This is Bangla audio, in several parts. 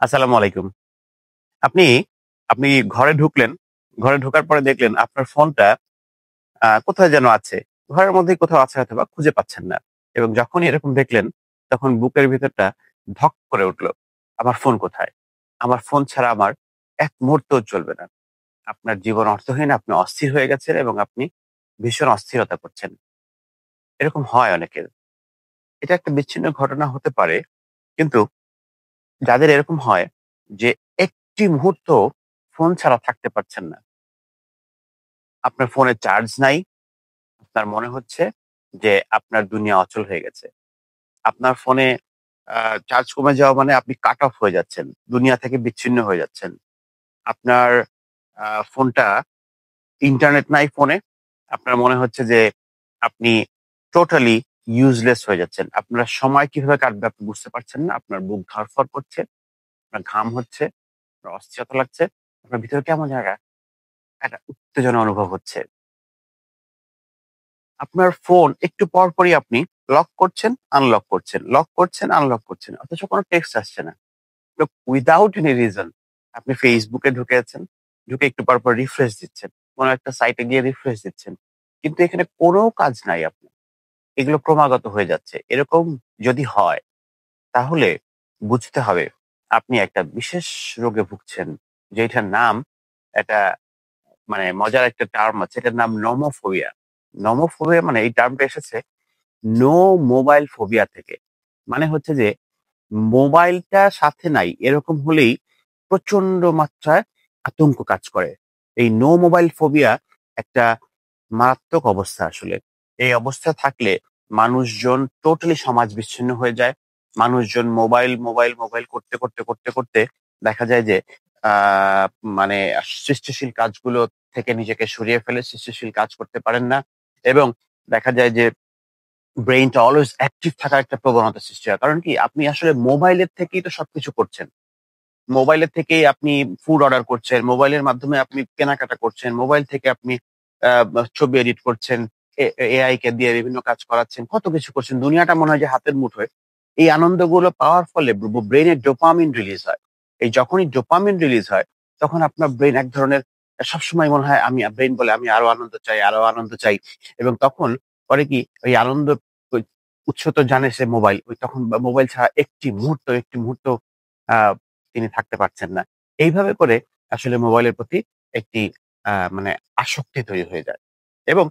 আসসালামু আলাইকুম। আপনি আপনি ঘরে ঢুকলেন। ঘরে ঢোকার পরে দেখলেন আপনার ফোনটা কোথায় যেন আছে। ঘরের মধ্যেই কোথাও আছে হয়তোবা খুঁজে পাচ্ছেন না। এবং যখনই এরকম দেখলেন তখন বুকের ভিতরটা ধক করে উঠল। আমার ফোন কোথায়? আমার ফোন ছাড়া আমার এক মুহূর্তও চলবে না। আপনার জীবন অর্থহীন, আপনি অস্থির হয়ে গেছেন এবং আপনি ভীষণ অস্থিরতা করছেন। এরকম হয় অনেকের। এটা একটা বিচ্ছিন্ন ঘটনা হতে পারে। কিন্তু যাদের এরকম হয় যে একটি মুহূর্ত ফোন ছাড়া থাকতে পারছেন না। আপনার ফোনে চার্জ নাই। আপনার মনে হচ্ছে যে আপনার দুনিয়া অচল হয়ে গেছে। আপনার ফোনে আ চার্জ কমে যাওয়া মানে আপনি কাট অফ হয়ে যাচ্ছেন। দুনিয়া থেকে বিচ্ছিন্ন হয়ে যাচ্ছেন। আপনার ফোনটা ইন্টারনেট নাই ফোনে। আপনার মনে হচ্ছে যে আপনি টোটালি ইউজলেস হয়ে যাচ্ছেন। আপনার সময় কিভাবে কাটবে আপনি বুঝতে পারছেন না। আপনার বুক ধড়ফড় করছে, আপনার ঘাম হচ্ছে, আপনার অস্থিরতা লাগছে। আপনার ভিতরে কেমন জায়গা একটা উত্তেজনা অনুভব হচ্ছে। আপনার ফোন একটু পরপরই আপনি লক করছেন, আনলক করছেন, লক করছেন, আনলক করছেন। অথচ কোনো টেক্সট আসছে না। তো উইথআউট এনি রিজন আপনি Facebook এ ঢুকেছেন, ঢুকে একটু পরপর রিফ্রেশ দিচ্ছেন। কোনো একটা সাইটে গিয়ে রিফ্রেশ দিচ্ছেন। কিন্তু এখানে কোনো কাজ নাই আপনার। এগুলো ক্রমাগত হয়ে যাচ্ছে। এরকম যদি হয় তাহলে বুঝতে হবে আপনি একটা বিশেষ রোগে ভুগছেন, যেটার নাম একটা মানে মজার একটা টার্ম আছে। এটার নাম নোমোফোবিয়া। নোমোফোবিয়া মানে এই টার্মটা এসেছে নো মোবাইল ফোবিয়া থেকে। মানে হচ্ছে যে মোবাইলটা সাথে নাই এরকম হলেই প্রচন্ড মাত্রায় আতঙ্ক কাজ করে। এই নো মোবাইল ফোবিয়া একটা মারাত্মক অবস্থা আসলে। এই অবস্থা থাকলে মানুষজন টোটালি সমাজ বিচ্ছিন্ন হয়ে যায়। মানুষজন মোবাইল করতে দেখা যায় যে আ মানে সৃষ্টিশীল কাজগুলো থেকে নিজেকে সরিয়ে ফেলে, সৃষ্টিশীল কাজ করতে পারেন না। এবং দেখা যায় যে ব্রেইনটা অলওয়েজ অ্যাক্টিভ থাকার একটা প্রবণতা সৃষ্টি হয়। কারণ কি? আপনি আসলে মোবাইলের থেকেই তো সবকিছু করছেন। মোবাইলের থেকেই আপনি ফুড অর্ডার করছেন, মোবাইলের মাধ্যমে আপনি কেনাকাটা করছেন, মোবাইল থেকে আপনি ছবি এডিট করছেন, এআই কে দিয়ে বিভিন্ন কাজ করাচ্ছেন, কত কিছু করছেন। দুনিয়াটা মনে হয় যে হাতের মুঠোয়। এই আনন্দগুলো পাওয়ার ফলে ব্রেইনে ডোপামিন রিলিজ হয়। এই যখনই ডোপামিন রিলিজ হয়, তখন আপনার ব্রেইন এক ধরনের সবসময় মনে হয় ব্রেইন বলে আমি আরো আনন্দ চাই, আরো আনন্দ চাই। এবং তখন করে কি ওই আনন্দ ওই উৎস তো জানে সে মোবাইল। ওই তখন মোবাইল ছাড়া একটি মুহূর্ত আ তিনি থাকতে পারছেন না। এইভাবে করে আসলে মোবাইলের প্রতি একটি মানে আসক্তি তৈরি হয়ে যায়। এবং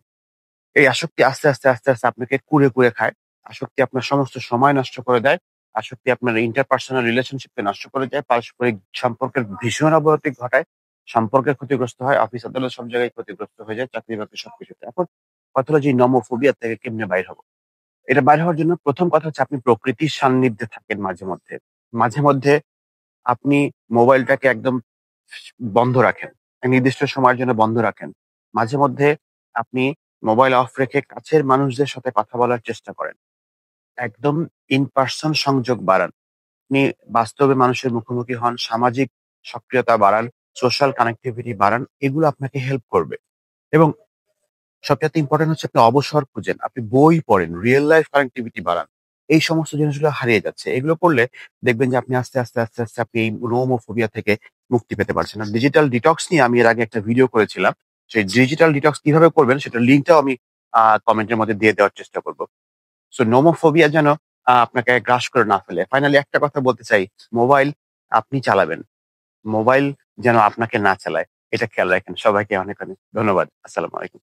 এই আসক্তি আস্তে আস্তে আপনাকে কুরে খায়। আসক্তি আপনার সমস্ত সময় নষ্ট করে দেয়। আসক্তি আপনার ইন্টারপার্সোনাল রিলেশনশিপ কে নষ্ট করে দেয়। পারস্পরিক সম্পর্কের ভীষণ অবনতি ঘটায়। সম্পর্কের ক্ষতিগ্রস্ত হয়। অফিস আদালত সব জায়গায় ক্ষতিগ্রস্ত হয়ে যায়। চাকরি-বাকরি সবকিছুতে। এখন কথা হলো যে নোমোফোবিয়া থেকে কেমনে বাইর হব? এটা বাইর হওয়ার জন্য ১ম কথা হচ্ছে আপনি প্রকৃতির সান্নিধ্যে থাকেন মাঝে মধ্যে। মাঝে মধ্যে আপনি মোবাইলটাকে একদম বন্ধ রাখেন। এক নির্দিষ্ট সময়ের জন্য বন্ধ রাখেন। মাঝে মধ্যে আপনি মোবাইল অফ রেখে কাছের মানুষদের সাথে কথা বলার চেষ্টা করেন। একদম ইন পারসন সংযোগ বাড়ান। আপনি বাস্তবে মানুষের মুখোমুখি হন, সামাজিক সক্রিয়তা বাড়ান, সোশ্যাল কানেক্টিভিটি বাড়ান। এগুলো আপনাকে হেল্প করবে। এবং সবচাইতে ইম্পোর্টেন্ট হচ্ছে আপনি অবসর খুঁজেন। আপনি বই পড়েন, রিয়াল লাইফ কানেক্টিভিটি বাড়ান। এই সমস্ত জিনিসগুলো হারিয়ে যাচ্ছে। এগুলো করলে দেখবেন যে আপনি আস্তে আস্তে আপনি এই নোমোফোবিয়া থেকে মুক্তি পেতে পারছেন। আর ডিজিটাল ডিটক্স নিয়ে আমি এর আগে একটা ভিডিও করেছিলাম। সেই ডিজিটাল ডিটক্স কিভাবে করবেন সেটার লিঙ্কটাও আমি কমেন্টের মধ্যে দিয়ে দেওয়ার চেষ্টা করব। সো নোমোফোবিয়া যেন আপনাকে গ্রাস করে না ফেলে। ফাইনালি একটা কথা বলতে চাই, মোবাইল আপনি চালাবেন। মোবাইল যেন আপনাকে না চালায়। এটা খেয়াল রাখেন। সবাইকে অনেক ধন্যবাদ। আসসালামু আলাইকুম।